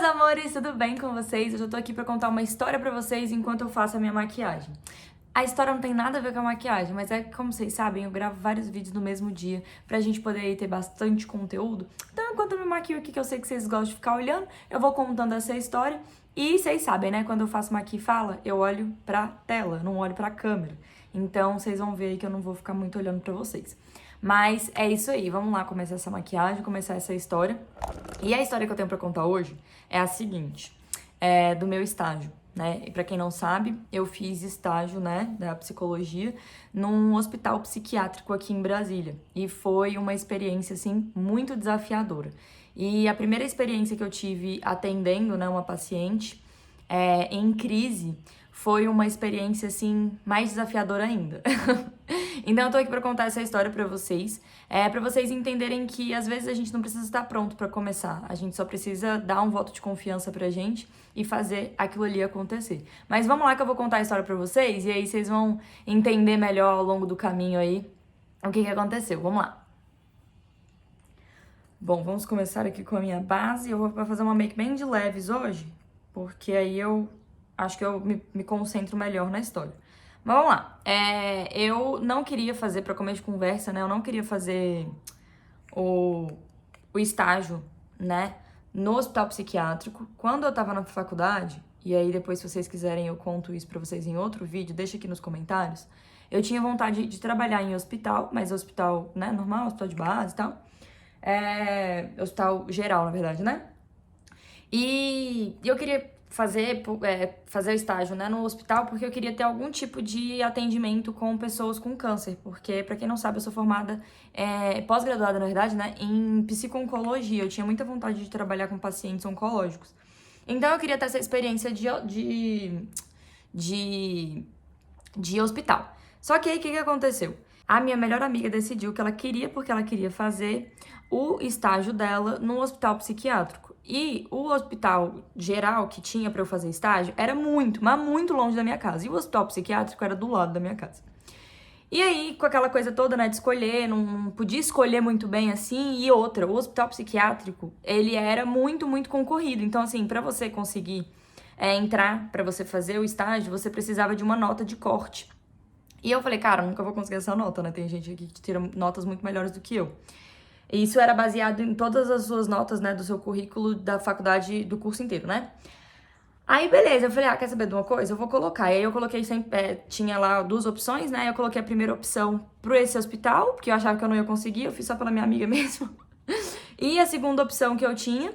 amores, tudo bem com vocês? Eu já tô aqui pra contar uma história pra vocês enquanto eu faço a minha maquiagem. A história não tem nada a ver com a maquiagem, mas é que, como vocês sabem, eu gravo vários vídeos no mesmo dia pra gente poder aí ter bastante conteúdo. Então, enquanto eu me maquio aqui, que eu sei que vocês gostam de ficar olhando, eu vou contando essa história. E vocês sabem, né? Quando eu faço maquia e fala, eu olho pra tela, não olho pra câmera. Então, vocês vão ver aí que eu não vou ficar muito olhando pra vocês. Mas é isso aí, vamos lá começar essa maquiagem, começar essa história. E a história que eu tenho pra contar hoje é a seguinte, do meu estágio, né? E pra quem não sabe, eu fiz estágio, né, da psicologia num hospital psiquiátrico aqui em Brasília. E foi uma experiência, assim, muito desafiadora. E a primeira experiência que eu tive atendendo, né, uma paciente em crise foi uma experiência, assim, mais desafiadora ainda. Então eu tô aqui pra contar essa história pra vocês, pra vocês entenderem que às vezes a gente não precisa estar pronto pra começar, a gente só precisa dar um voto de confiança pra gente e fazer aquilo ali acontecer. Mas vamos lá que eu vou contar a história pra vocês e aí vocês vão entender melhor ao longo do caminho aí o que aconteceu. Vamos lá. Bom, vamos começar aqui com a minha base. Eu vou fazer uma make bem de leves hoje, porque aí eu acho que eu me concentro melhor na história. Mas vamos lá. Eu não queria fazer, pra começo de conversa, né? Eu não queria fazer o estágio, né? No hospital psiquiátrico. Quando eu tava na faculdade, e aí depois, se vocês quiserem, eu conto isso pra vocês em outro vídeo, deixa aqui nos comentários. Eu tinha vontade de trabalhar em hospital, mas hospital, né? Normal, hospital de base e tal. Hospital geral, na verdade, né? E eu queria fazer o estágio, né, no hospital porque eu queria ter algum tipo de atendimento com pessoas com câncer, porque, pra quem não sabe, eu sou formada, pós-graduada, na verdade, né, em psico-oncologia. Eu tinha muita vontade de trabalhar com pacientes oncológicos. Então eu queria ter essa experiência de hospital. Só que aí, o que aconteceu? A minha melhor amiga decidiu que ela queria, porque ela queria fazer o estágio dela no hospital psiquiátrico. E o hospital geral que tinha pra eu fazer estágio era muito, mas muito longe da minha casa. E o hospital psiquiátrico era do lado da minha casa. E aí, com aquela coisa toda, né, de escolher, não podia escolher muito bem assim. E outra, o hospital psiquiátrico, ele era muito, muito concorrido. Então, assim, pra você conseguir entrar, pra você fazer o estágio, você precisava de uma nota de corte. E eu falei, cara, nunca vou conseguir essa nota, né? Tem gente aqui que tira notas muito melhores do que eu. E isso era baseado em todas as suas notas, né, do seu currículo da faculdade, do curso inteiro, né? Aí, beleza, eu falei, quer saber de uma coisa? Eu vou colocar. E aí eu coloquei sempre, tinha lá duas opções, né? Eu coloquei a primeira opção pro esse hospital, porque eu achava que eu não ia conseguir, eu fiz só pela minha amiga mesmo. E a segunda opção que eu tinha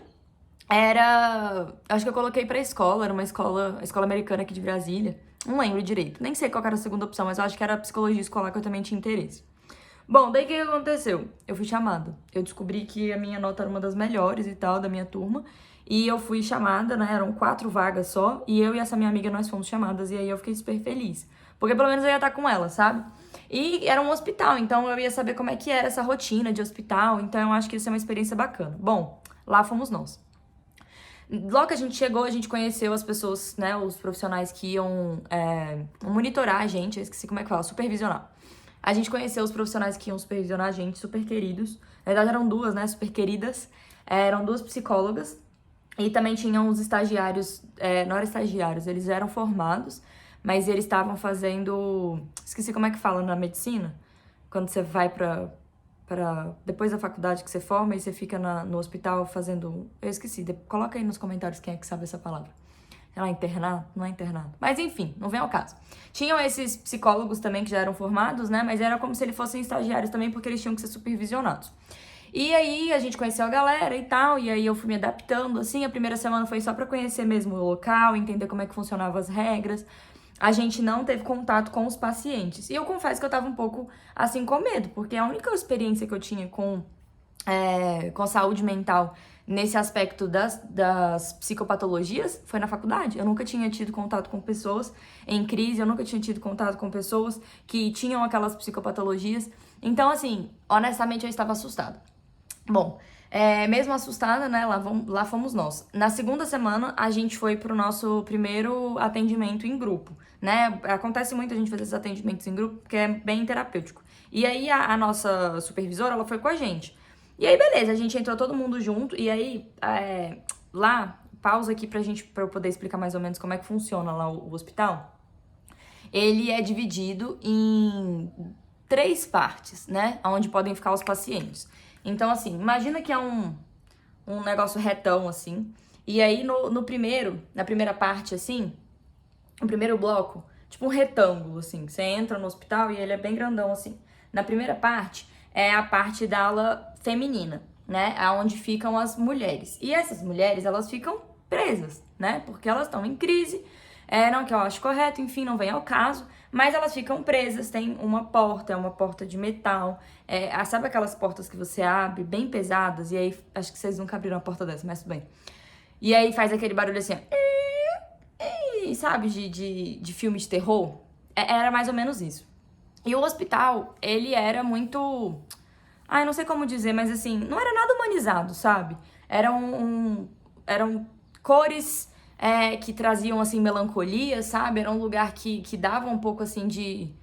era, acho que eu coloquei pra escola, era uma escola, a escola americana aqui de Brasília. Não lembro direito, nem sei qual era a segunda opção, mas eu acho que era a psicologia escolar que eu também tinha interesse. Bom, daí o que aconteceu? Eu fui chamada. Eu descobri que a minha nota era uma das melhores e tal, da minha turma. E eu fui chamada, né? Eram 4 vagas só. E eu e essa minha amiga, nós fomos chamadas. E aí eu fiquei super feliz. Porque pelo menos eu ia estar com ela, sabe? E era um hospital, então eu ia saber como é que era essa rotina de hospital. Então eu acho que isso é uma experiência bacana. Bom, lá fomos nós. Logo que a gente chegou, a gente conheceu as pessoas, né? Os profissionais que iam monitorar a gente. Eu esqueci como é que fala, supervisionar. A gente conheceu os profissionais que iam supervisionar a gente, super queridos. Na verdade, eram duas, né, super queridas. Eram duas psicólogas. E também tinham os estagiários, não eram estagiários, eles eram formados, mas eles estavam fazendo... Esqueci como é que fala na medicina. Quando você vai depois da faculdade que você forma e você fica no hospital fazendo... Eu esqueci, coloca aí nos comentários quem é que sabe essa palavra. Sei lá, internado? Não é internado. Mas enfim, não vem ao caso. Tinham esses psicólogos também que já eram formados, né? Mas era como se eles fossem estagiários também, porque eles tinham que ser supervisionados. E aí a gente conheceu a galera e tal, e aí eu fui me adaptando, assim. A primeira semana foi só pra conhecer mesmo o local, entender como é que funcionavam as regras. A gente não teve contato com os pacientes. E eu confesso que eu tava um pouco, assim, com medo, porque a única experiência que eu tinha com saúde mental nesse aspecto das psicopatologias foi na faculdade. Eu nunca tinha tido contato com pessoas em crise, eu nunca tinha tido contato com pessoas que tinham aquelas psicopatologias. Então, assim, honestamente, eu estava assustada. Bom, mesmo assustada, né, lá fomos nós. Na segunda semana, a gente foi pro nosso primeiro atendimento em grupo, né? Acontece muito a gente fazer esses atendimentos em grupo, porque é bem terapêutico. E aí, a nossa supervisora, ela foi com a gente. E aí, beleza, a gente entrou todo mundo junto, e aí, lá, pausa aqui pra eu poder explicar mais ou menos como é que funciona lá o hospital. Ele é dividido em 3 partes, né? Onde podem ficar os pacientes. Então, assim, imagina que é um negócio retão, assim. E aí, na primeira parte, assim, no primeiro bloco, tipo um retângulo, assim. Você entra no hospital e ele é bem grandão, assim. Na primeira parte, é a parte da ala feminina, né? Onde ficam as mulheres. E essas mulheres, elas ficam presas, né? Porque elas estão em crise, não que eu acho correto, enfim, não vem ao caso, mas elas ficam presas, tem uma porta, é uma porta de metal, sabe aquelas portas que você abre, bem pesadas, e aí, acho que vocês nunca abriram uma porta dessa, mas tudo bem. E aí faz aquele barulho assim, sabe, de filme de terror? Era mais ou menos isso. E o hospital, ele era muito... Ai, não sei como dizer, mas assim, não era nada humanizado, sabe? Eram cores que traziam, assim, melancolia, sabe? Era um lugar que dava um pouco, assim,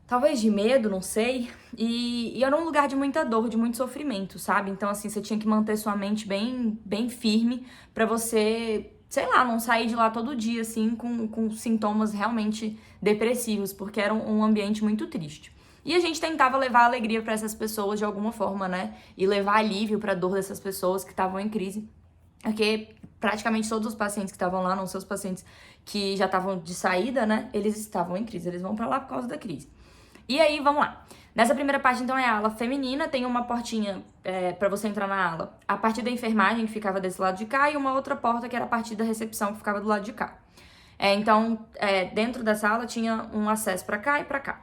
talvez de medo, não sei. E era um lugar de muita dor, de muito sofrimento, sabe? Então, assim, você tinha que manter sua mente bem, bem firme pra você, sei lá, não sair de lá todo dia, assim, com sintomas realmente depressivos, porque era um ambiente muito triste. E a gente tentava levar alegria pra essas pessoas de alguma forma, né? E levar alívio pra dor dessas pessoas que estavam em crise. Porque praticamente todos os pacientes que estavam lá, não são os pacientes que já estavam de saída, né? Eles estavam em crise, eles vão pra lá por causa da crise. E aí, vamos lá. Nessa primeira parte, então, é a ala feminina, tem uma portinha pra você entrar na ala a partir da enfermagem, que ficava desse lado de cá, e uma outra porta que era a partir da recepção, que ficava do lado de cá. Então, dentro dessa ala tinha um acesso pra cá e pra cá.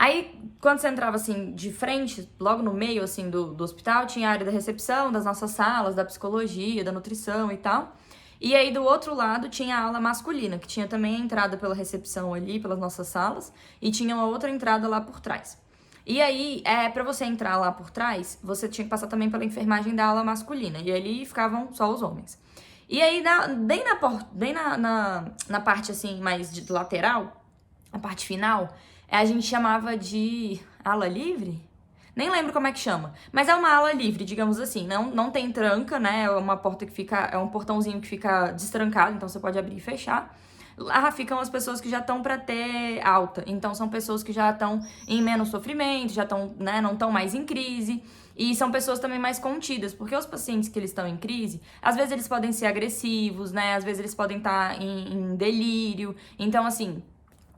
Aí, quando você entrava, assim, de frente, logo no meio, assim, do hospital, tinha a área da recepção, das nossas salas, da psicologia, da nutrição e tal. E aí, do outro lado, tinha a ala masculina, que tinha também a entrada pela recepção ali, pelas nossas salas, e tinha uma outra entrada lá por trás. E aí, pra você entrar lá por trás, você tinha que passar também pela enfermagem da ala masculina, e ali ficavam só os homens. E aí, bem na parte, assim, mais de lateral, a parte final, a gente chamava de ala livre? Nem lembro como é que chama. Mas é uma ala livre, digamos assim. Não tem tranca, né? É uma porta que fica... É um portãozinho que fica destrancado, então você pode abrir e fechar. Lá ficam as pessoas que já estão pra ter alta. Então são pessoas que já estão em menos sofrimento, já estão, né? Não estão mais em crise. E são pessoas também mais contidas, porque os pacientes que eles estão em crise, às vezes eles podem ser agressivos, né? Às vezes eles podem estar em delírio. Então, assim...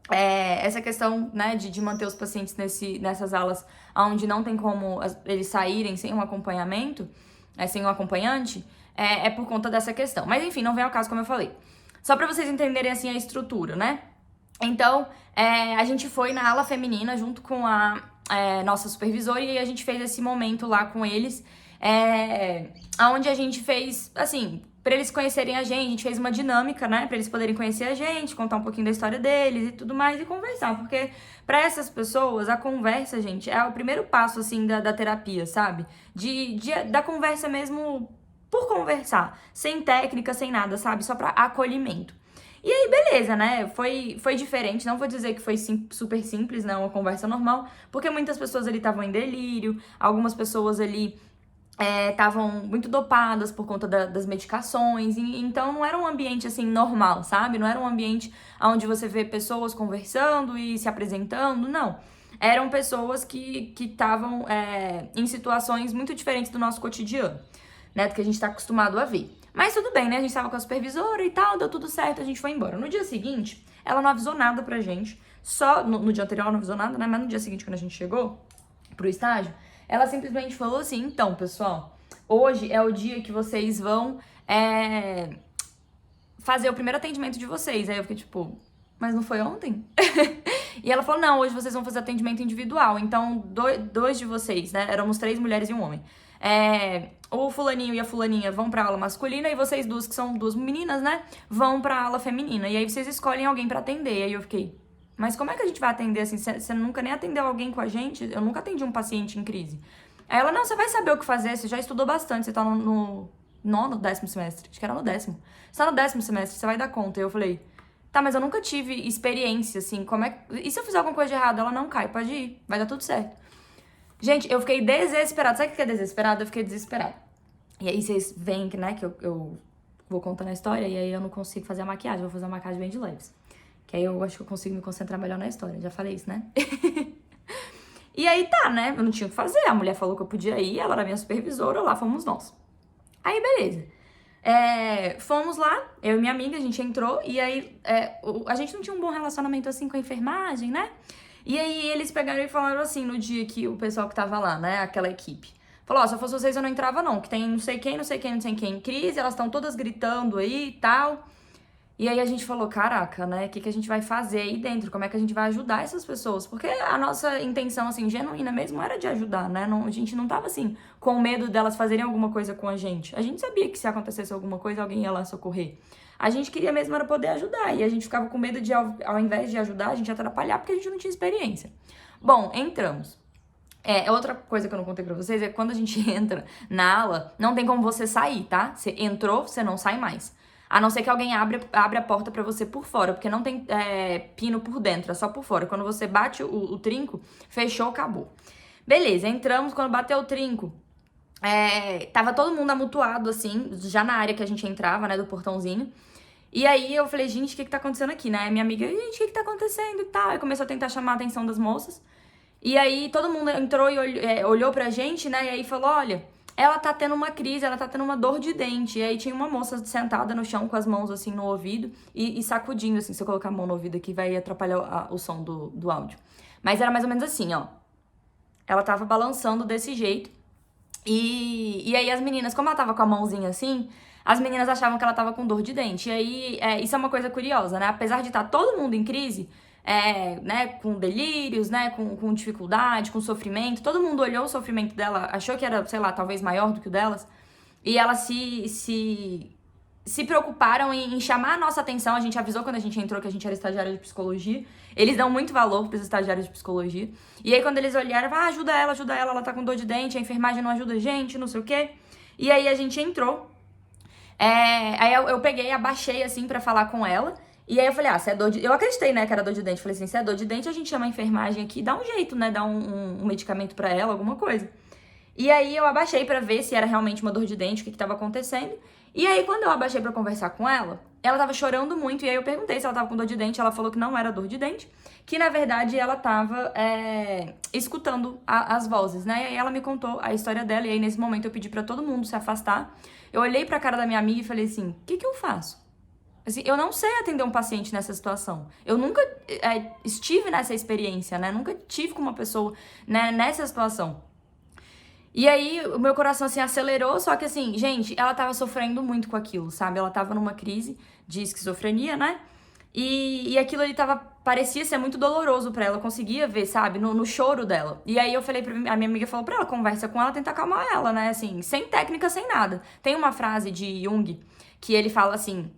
essa questão, né, de manter os pacientes nessas alas onde não tem como eles saírem sem um acompanhamento, sem um acompanhante, é por conta dessa questão. Mas enfim, não vem ao caso, como eu falei. Só pra vocês entenderem, assim, a estrutura, né? Então, a gente foi na ala feminina junto com a nossa supervisora e a gente fez esse momento lá com eles, onde a gente fez, assim... Pra eles conhecerem a gente fez uma dinâmica, né? Pra eles poderem conhecer a gente, contar um pouquinho da história deles e tudo mais, e conversar. Porque pra essas pessoas, a conversa, gente, é o primeiro passo, assim, da terapia, sabe? Da conversa mesmo por conversar. Sem técnica, sem nada, sabe? Só pra acolhimento. E aí, beleza, né? Foi diferente. Não vou dizer que foi super simples, né? Uma conversa normal. Porque muitas pessoas ali estavam em delírio. Algumas pessoas ali... estavam muito dopadas por conta das medicações, então não era um ambiente, assim, normal, sabe? Não era um ambiente onde você vê pessoas conversando e se apresentando, não. Eram pessoas que estavam em situações muito diferentes do nosso cotidiano, né? Do que a gente tá acostumado a ver. Mas tudo bem, né? A gente tava com a supervisora e tal, deu tudo certo, a gente foi embora. No dia seguinte, ela não avisou nada pra gente, só no dia anterior ela não avisou nada, né? Mas no dia seguinte, quando a gente chegou pro estágio, ela simplesmente falou assim, então, pessoal, hoje é o dia que vocês vão fazer o primeiro atendimento de vocês. Aí eu fiquei tipo, mas não foi ontem? E ela falou, não, hoje vocês vão fazer atendimento individual. Então, dois de vocês, né, éramos 3 mulheres e um homem. O fulaninho e a fulaninha vão pra aula masculina e vocês duas, que são 2 meninas, né, vão pra aula feminina. E aí vocês escolhem alguém pra atender. E aí eu fiquei... Mas como é que a gente vai atender assim? Você nunca nem atendeu alguém com a gente? Eu nunca atendi um paciente em crise. Aí ela, não, você vai saber o que fazer, você já estudou bastante, você tá no 9º semestre, acho que era no 10º. Você tá no 10º semestre, você vai dar conta. E eu falei, tá, mas eu nunca tive experiência, assim, como é... E se eu fizer alguma coisa de errado? Ela, não, cai, pode ir, vai dar tudo certo. Gente, eu fiquei desesperada. Sabe o que é desesperada? Eu fiquei desesperada. E aí vocês veem que, né, que eu vou contando a história e aí eu não consigo fazer a maquiagem, vou fazer uma maquiagem bem de leves. Que aí eu acho que eu consigo me concentrar melhor na história, já falei isso, né? E aí tá, né? Eu não tinha o que fazer, a mulher falou que eu podia ir, ela era minha supervisora, lá fomos nós. Aí, beleza. Fomos lá, eu e minha amiga, a gente entrou, e aí a gente não tinha um bom relacionamento assim com a enfermagem, né? E aí eles pegaram e falaram assim, no dia que o pessoal que tava lá, né, aquela equipe, falou, ó, se eu fosse vocês eu não entrava não, que tem não sei quem, não sei quem, não sei quem em crise, elas estão todas gritando aí e tal. E aí a gente falou, caraca, né, o que a gente vai fazer aí dentro? Como é que a gente vai ajudar essas pessoas? Porque a nossa intenção, assim, genuína mesmo era de ajudar, né? Não, a gente não tava, assim, com medo delas fazerem alguma coisa com a gente. A gente sabia que se acontecesse alguma coisa, alguém ia lá socorrer. A gente queria mesmo era poder ajudar. E a gente ficava com medo de, ao invés de ajudar, a gente atrapalhar, porque a gente não tinha experiência. Bom, entramos. Outra coisa que eu não contei pra vocês é que quando a gente entra na ala, não tem como você sair, tá? Você entrou, você não sai mais. A não ser que alguém abre a porta pra você por fora, porque não tem pino por dentro, é só por fora. Quando você bate o trinco, fechou, acabou. Beleza, entramos, quando bateu o trinco, tava todo mundo amontoado, assim, já na área que a gente entrava, né, do portãozinho. E aí eu falei, gente, o que tá acontecendo aqui, né? Minha amiga, gente, o que tá acontecendo e tal? Aí começou a tentar chamar a atenção das moças. E aí todo mundo entrou e olhou pra gente, né, e aí falou, olha... Ela tá tendo uma crise, ela tá tendo uma dor de dente. E aí tinha uma moça sentada no chão com as mãos assim no ouvido e sacudindo, assim. Se eu colocar a mão no ouvido aqui, vai atrapalhar o som do áudio. Mas era mais ou menos assim, ó. Ela tava balançando desse jeito. E aí as meninas, como ela tava com a mãozinha assim, as meninas achavam que ela tava com dor de dente. E aí, isso é uma coisa curiosa, né? Apesar de estar todo mundo em crise... né, com delírios, né, com dificuldade, com sofrimento. Todo mundo olhou o sofrimento dela, achou que era, sei lá, talvez maior do que o delas. E elas se preocuparam em chamar a nossa atenção. A gente avisou quando a gente entrou que a gente era estagiária de psicologia. Eles dão muito valor para os estagiários de psicologia. E aí quando eles olharam, ajuda ela tá com dor de dente, a enfermagem não ajuda a gente, não sei o quê. E aí a gente entrou. Aí eu peguei, abaixei assim pra falar com ela. E aí eu falei, se é dor de... Eu acreditei, né, que era dor de dente. Falei assim, se é dor de dente, a gente chama a enfermagem aqui, dá um jeito, né, dá um medicamento pra ela, alguma coisa. E aí eu abaixei pra ver se era realmente uma dor de dente, o que tava acontecendo. E aí quando eu abaixei pra conversar com ela tava chorando muito. E aí eu perguntei se ela tava com dor de dente, ela falou que não era dor de dente. Que na verdade ela tava escutando as vozes, né. E aí ela me contou a história dela. E aí nesse momento eu pedi pra todo mundo se afastar. Eu olhei pra cara da minha amiga e falei assim, o que eu faço? Assim, eu não sei atender um paciente nessa situação. Eu nunca estive nessa experiência, né? Nunca tive com uma pessoa, né, nessa situação. E aí, o meu coração, assim, acelerou. Só que, assim, gente, ela tava sofrendo muito com aquilo, sabe? Ela tava numa crise de esquizofrenia, né? E aquilo ali parecia ser muito doloroso pra ela. Eu conseguia ver, sabe? No choro dela. E aí, eu falei a minha amiga falou pra ela, conversa com ela, tenta acalmar ela, né? Assim, sem técnica, sem nada. Tem uma frase de Jung que ele fala assim...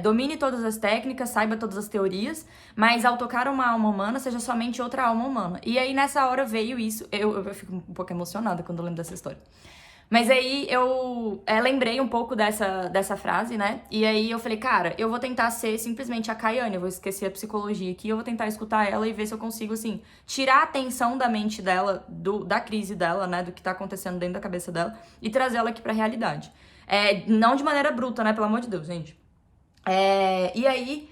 domine todas as técnicas, saiba todas as teorias, mas ao tocar uma alma humana, seja somente outra alma humana. E aí, nessa hora, veio isso. Eu fico um pouco emocionada quando eu lembro dessa história. Mas aí, eu lembrei um pouco dessa frase, né? E aí, eu falei, cara, eu vou tentar ser simplesmente a Kayane, eu vou esquecer a psicologia aqui, eu vou tentar escutar ela e ver se eu consigo, assim, tirar a atenção da mente dela, da crise dela, né? Do que tá acontecendo dentro da cabeça dela e trazer ela aqui pra realidade. Não de maneira bruta, né? Pelo amor de Deus, gente. E aí,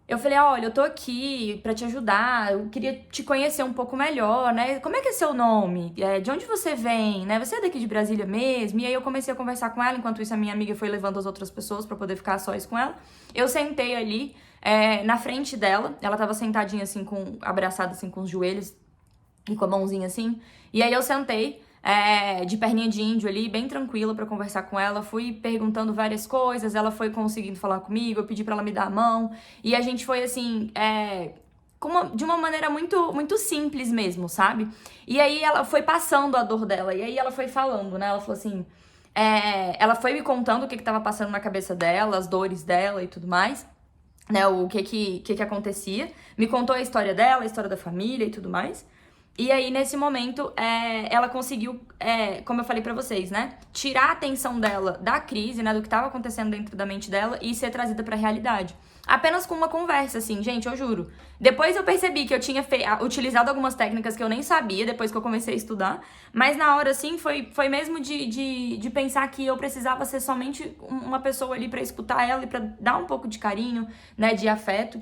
eu falei, olha, eu tô aqui pra te ajudar, eu queria te conhecer um pouco melhor, né? Como é que é seu nome? De onde você vem, né? Você é daqui de Brasília mesmo? E aí eu comecei a conversar com ela, enquanto isso a minha amiga foi levando as outras pessoas pra poder ficar sós com ela. Eu sentei ali, na frente dela, ela tava sentadinha assim, abraçada assim com os joelhos e com a mãozinha assim. E aí eu sentei, de perninha de índio ali, bem tranquila pra conversar com ela. Fui perguntando várias coisas, ela foi conseguindo falar comigo, eu pedi pra ela me dar a mão. E a gente foi assim, de uma maneira muito, muito simples mesmo, sabe? E aí ela foi passando a dor dela, e aí ela foi falando, né? Ela falou assim, ela foi me contando o que tava passando na cabeça dela, as dores dela e tudo mais, né? O que acontecia. Me contou a história dela, a história da família e tudo mais. E aí, nesse momento, ela conseguiu, como eu falei pra vocês, né? Tirar a atenção dela da crise, né? Do que tava acontecendo dentro da mente dela e ser trazida pra realidade. Apenas com uma conversa, assim, gente, eu juro. Depois eu percebi que eu tinha utilizado algumas técnicas que eu nem sabia, depois que eu comecei a estudar. Mas na hora, assim, foi mesmo de pensar que eu precisava ser somente uma pessoa ali pra escutar ela e pra dar um pouco de carinho, né? De afeto.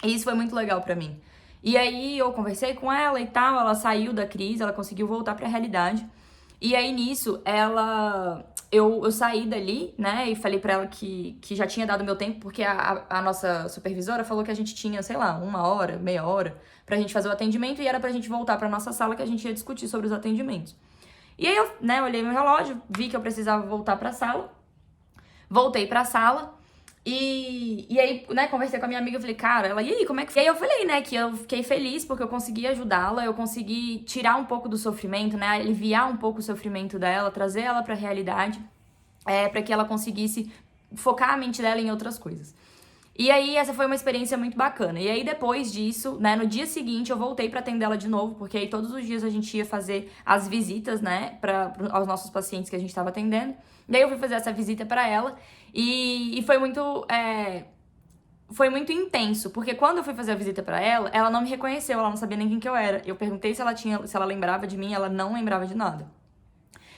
E isso foi muito legal pra mim. E aí eu conversei com ela e tal, ela saiu da crise, ela conseguiu voltar pra realidade. E aí nisso, eu saí dali, né, e falei pra ela que já tinha dado meu tempo, porque a nossa supervisora falou que a gente tinha, sei lá, 1 hora, meia hora, pra gente fazer o atendimento e era pra gente voltar pra nossa sala que a gente ia discutir sobre os atendimentos. E aí eu, né, olhei meu relógio, vi que eu precisava voltar pra sala, voltei pra sala. E aí, né, conversei com a minha amiga, eu falei, cara, ela, e aí, como é que foi? E aí eu falei, né, que eu fiquei feliz porque eu consegui ajudá-la, eu consegui tirar um pouco do sofrimento, né, aliviar um pouco o sofrimento dela, trazer ela pra realidade, pra que ela conseguisse focar a mente dela em outras coisas. E aí, essa foi uma experiência muito bacana. E aí, depois disso, né, no dia seguinte, eu voltei pra atender ela de novo, porque aí todos os dias a gente ia fazer as visitas, né, aos nossos pacientes que a gente tava atendendo. E aí, eu fui fazer essa visita pra ela e foi muito intenso, porque quando eu fui fazer a visita pra ela, ela não me reconheceu, ela não sabia nem quem que eu era. Eu perguntei se ela lembrava de mim, ela não lembrava de nada.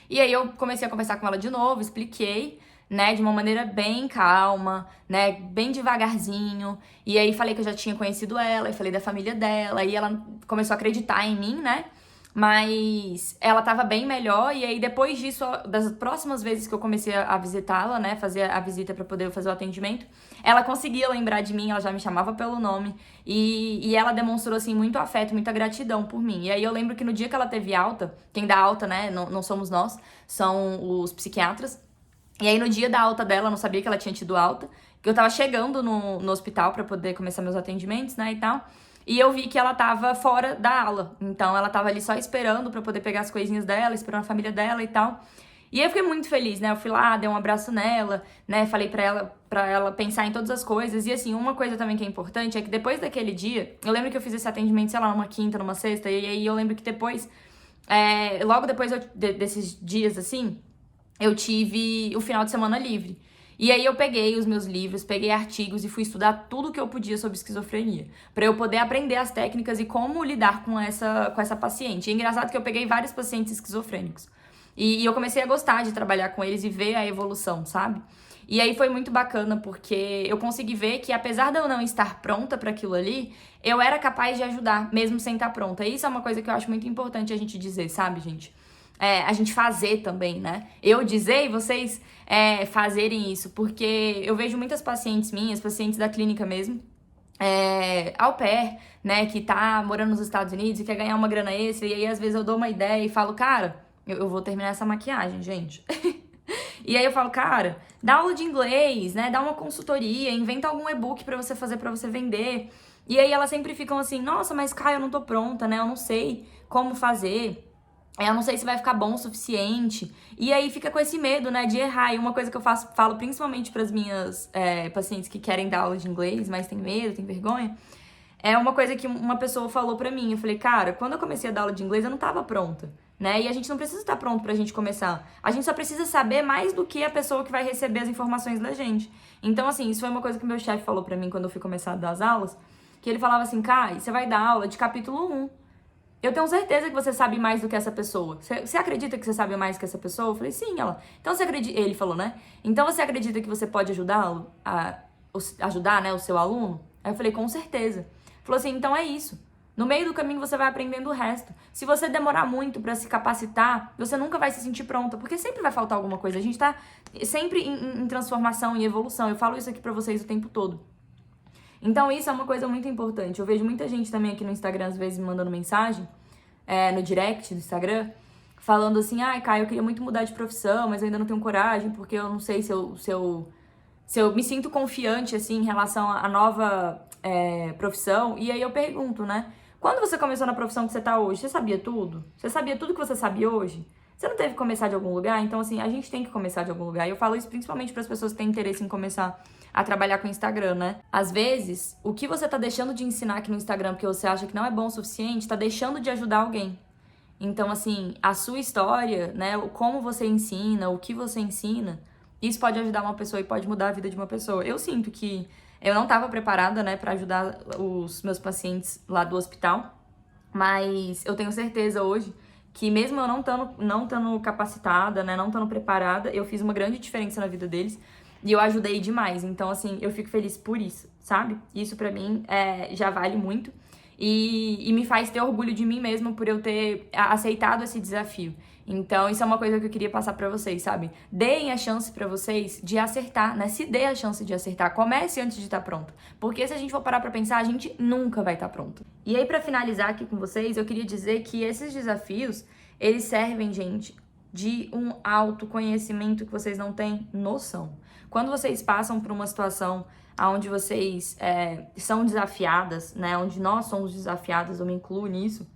E aí eu comecei a conversar com ela de novo, expliquei, né, de uma maneira bem calma, né, bem devagarzinho. E aí falei que eu já tinha conhecido ela, e falei da família dela, e ela começou a acreditar em mim, né? Mas ela tava bem melhor, e aí depois disso, das próximas vezes que eu comecei a visitá-la, né, fazer a visita pra poder fazer o atendimento, ela conseguia lembrar de mim, ela já me chamava pelo nome, e ela demonstrou, assim, muito afeto, muita gratidão por mim. E aí eu lembro que no dia que ela teve alta, quem dá alta, né, não somos nós, são os psiquiatras, e aí no dia da alta dela, eu não sabia que ela tinha tido alta, que eu tava chegando no hospital pra poder começar meus atendimentos, né, e tal. E eu vi que ela tava fora da ala. Então ela tava ali só esperando pra poder pegar as coisinhas dela, esperando a família dela e tal. E aí eu fiquei muito feliz, né? Eu fui lá, dei um abraço nela, né? Falei pra ela pensar em todas as coisas. E assim, uma coisa também que é importante é que depois daquele dia, eu lembro que eu fiz esse atendimento, sei lá, numa quinta, numa sexta, e aí eu lembro que depois, logo depois desses dias assim, eu tive o final de semana livre. E aí eu peguei os meus livros, peguei artigos e fui estudar tudo que eu podia sobre esquizofrenia, pra eu poder aprender as técnicas e como lidar com essa paciente. E é engraçado que eu peguei vários pacientes esquizofrênicos. E eu comecei a gostar de trabalhar com eles e ver a evolução, sabe? E aí foi muito bacana porque eu consegui ver que apesar de eu não estar pronta para aquilo ali, eu era capaz de ajudar, mesmo sem estar pronta. E isso é uma coisa que eu acho muito importante a gente dizer, sabe, gente? A gente fazer também, né? Eu dizer e vocês fazerem isso, porque eu vejo muitas pacientes minhas, pacientes da clínica mesmo, au pair, né, que tá morando nos Estados Unidos e quer ganhar uma grana extra, e aí às vezes eu dou uma ideia e falo, cara, eu vou terminar essa maquiagem, gente. E aí eu falo, cara, dá aula de inglês, né, dá uma consultoria, inventa algum e-book pra você fazer, pra você vender. E aí elas sempre ficam assim, nossa, mas Caio, eu não tô pronta, né, eu não sei como fazer. Eu não sei se vai ficar bom o suficiente. E aí fica com esse medo, né, de errar. E uma coisa que eu falo principalmente para as minhas pacientes que querem dar aula de inglês, mas tem medo, tem vergonha, é uma coisa que uma pessoa falou pra mim. Eu falei, cara, quando eu comecei a dar aula de inglês, eu não tava pronta, né? E a gente não precisa estar pronto pra gente começar. A gente só precisa saber mais do que a pessoa que vai receber as informações da gente. Então, assim, isso foi uma coisa que meu chefe falou pra mim quando eu fui começar a dar as aulas, que ele falava assim, Kai, você vai dar aula de capítulo 1. Eu tenho certeza que você sabe mais do que essa pessoa. Você acredita que você sabe mais que essa pessoa? Eu falei, sim, ela. Então você acredita. Ele falou, né? Então você acredita que você pode ajudá-lo a ajudar, né, o seu aluno? Aí eu falei, com certeza. Falou assim, então é isso. No meio do caminho você vai aprendendo o resto. Se você demorar muito pra se capacitar, você nunca vai se sentir pronta, porque sempre vai faltar alguma coisa. A gente tá sempre em transformação e evolução. Eu falo isso aqui pra vocês o tempo todo. Então isso é uma coisa muito importante. Eu vejo muita gente também aqui no Instagram, às vezes, me mandando mensagem, no direct do Instagram, falando assim, ai, Caio, eu queria muito mudar de profissão, mas eu ainda não tenho coragem, porque eu não sei se eu me sinto confiante, assim, em relação à nova profissão. E aí eu pergunto, né? Quando você começou na profissão que você tá hoje, você sabia tudo? Você sabia tudo que você sabe hoje? Você não teve que começar de algum lugar? Então, assim, a gente tem que começar de algum lugar. E eu falo isso principalmente para as pessoas que têm interesse em começar a trabalhar com o Instagram, né? Às vezes, o que você tá deixando de ensinar aqui no Instagram porque você acha que não é bom o suficiente, tá deixando de ajudar alguém. Então, assim, a sua história, né, o como você ensina, o que você ensina, isso pode ajudar uma pessoa e pode mudar a vida de uma pessoa. Eu sinto que eu não estava preparada, né, para ajudar os meus pacientes lá do hospital, mas eu tenho certeza hoje que mesmo eu não estando capacitada, né, não estando preparada, eu fiz uma grande diferença na vida deles e eu ajudei demais. Então, assim, eu fico feliz por isso, sabe? Isso pra mim já vale muito. E me faz ter orgulho de mim mesma por eu ter aceitado esse desafio. Então, isso é uma coisa que eu queria passar pra vocês, sabe? Deem a chance pra vocês de acertar, né? Se dê a chance de acertar. Comece antes de estar pronto. Porque se a gente for parar pra pensar, a gente nunca vai estar pronto. E aí, pra finalizar aqui com vocês, eu queria dizer que esses desafios, eles servem, gente, de um autoconhecimento que vocês não têm noção. Quando vocês passam por uma situação onde vocês são desafiadas, né? Onde nós somos desafiadas, eu me incluo nisso,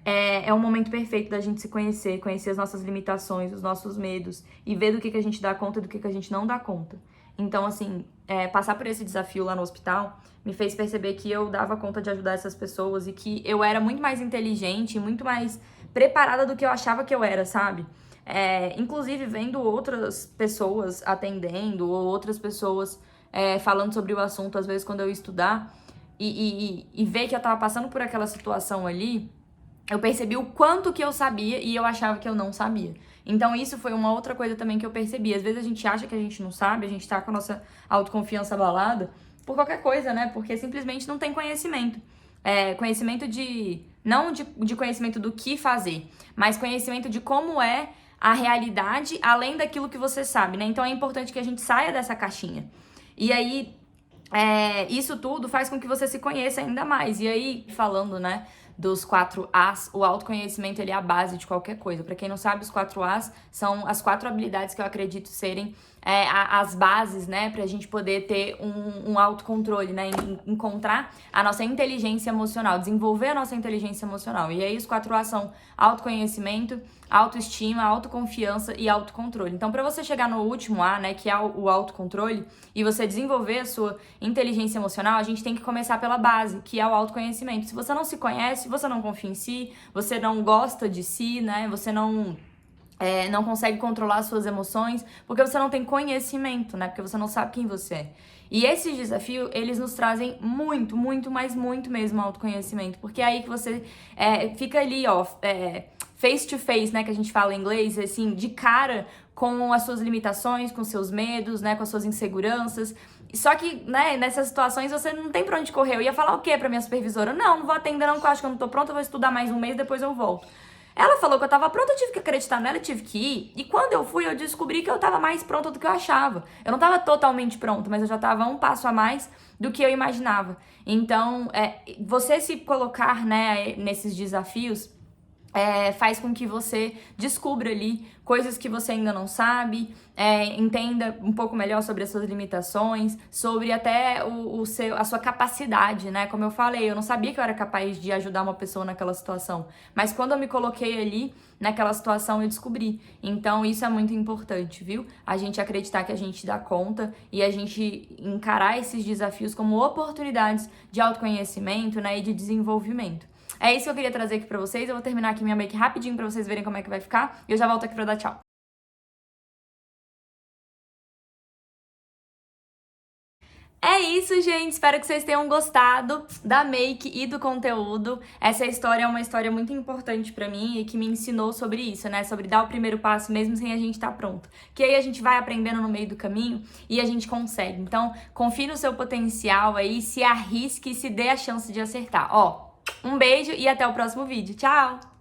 é um momento perfeito da gente se conhecer, conhecer as nossas limitações, os nossos medos e ver do que a gente dá conta e do que a gente não dá conta. Então, assim, passar por esse desafio lá no hospital me fez perceber que eu dava conta de ajudar essas pessoas e que eu era muito mais inteligente, muito mais preparada do que eu achava que eu era, sabe? Inclusive, vendo outras pessoas atendendo ou outras pessoas falando sobre o assunto, às vezes quando eu ia estudar, e ver que eu tava passando por aquela situação ali, eu percebi o quanto que eu sabia e eu achava que eu não sabia. Então isso foi uma outra coisa também que eu percebi. Às vezes a gente acha que a gente não sabe, a gente tá com a nossa autoconfiança abalada por qualquer coisa, né? Porque simplesmente não tem conhecimento. Conhecimento não de conhecimento do que fazer, mas conhecimento de como é a realidade além daquilo que você sabe, né? Então é importante que a gente saia dessa caixinha. E aí, isso tudo faz com que você se conheça ainda mais. E aí, falando, né, dos 4 As, o autoconhecimento ele é a base de qualquer coisa. Para quem não sabe, os 4 As são as 4 habilidades que eu acredito serem as bases, né, pra gente poder ter um autocontrole, né, encontrar a nossa inteligência emocional, desenvolver a nossa inteligência emocional. E aí os 4 As são autoconhecimento, autoestima, autoconfiança e autocontrole. Então, para você chegar no último A, né, que é o autocontrole, e você desenvolver a sua inteligência emocional, a gente tem que começar pela base, que é o autoconhecimento. Se você não se conhece, você não confia em si, você não gosta de si, né, você não consegue controlar as suas emoções, porque você não tem conhecimento, né? Porque você não sabe quem você é. E esses desafios, eles nos trazem muito, muito, mas muito mesmo autoconhecimento, porque é aí que você fica ali, ó, face to face, né? Que a gente fala em inglês, assim, de cara com as suas limitações, com seus medos, né? Com as suas inseguranças. Só que, né, nessas situações você não tem pra onde correr. Eu ia falar o quê pra minha supervisora? Não vou atender não, porque eu acho que eu não tô pronta, eu vou estudar mais um mês, depois eu volto. Ela falou que eu tava pronta, eu tive que acreditar nela, eu tive que ir. E quando eu fui, eu descobri que eu tava mais pronta do que eu achava. Eu não tava totalmente pronta, mas eu já tava um passo a mais do que eu imaginava. Então, você se colocar, né, nesses desafios faz com que você descubra ali coisas que você ainda não sabe, entenda um pouco melhor sobre as suas limitações, sobre até a sua capacidade, né? Como eu falei, eu não sabia que eu era capaz de ajudar uma pessoa naquela situação, mas quando eu me coloquei ali, naquela situação, eu descobri. Então, isso é muito importante, viu? A gente acreditar que a gente dá conta e a gente encarar esses desafios como oportunidades de autoconhecimento, né, e de desenvolvimento. É isso que eu queria trazer aqui pra vocês. Eu vou terminar aqui minha make rapidinho pra vocês verem como é que vai ficar. E eu já volto aqui pra dar tchau. É isso, gente. Espero que vocês tenham gostado da make e do conteúdo. Essa história é uma história muito importante pra mim e que me ensinou sobre isso, né? Sobre dar o primeiro passo mesmo sem a gente estar pronto. Que aí a gente vai aprendendo no meio do caminho e a gente consegue. Então, confie no seu potencial aí, se arrisque e se dê a chance de acertar. Ó, um beijo e até o próximo vídeo. Tchau!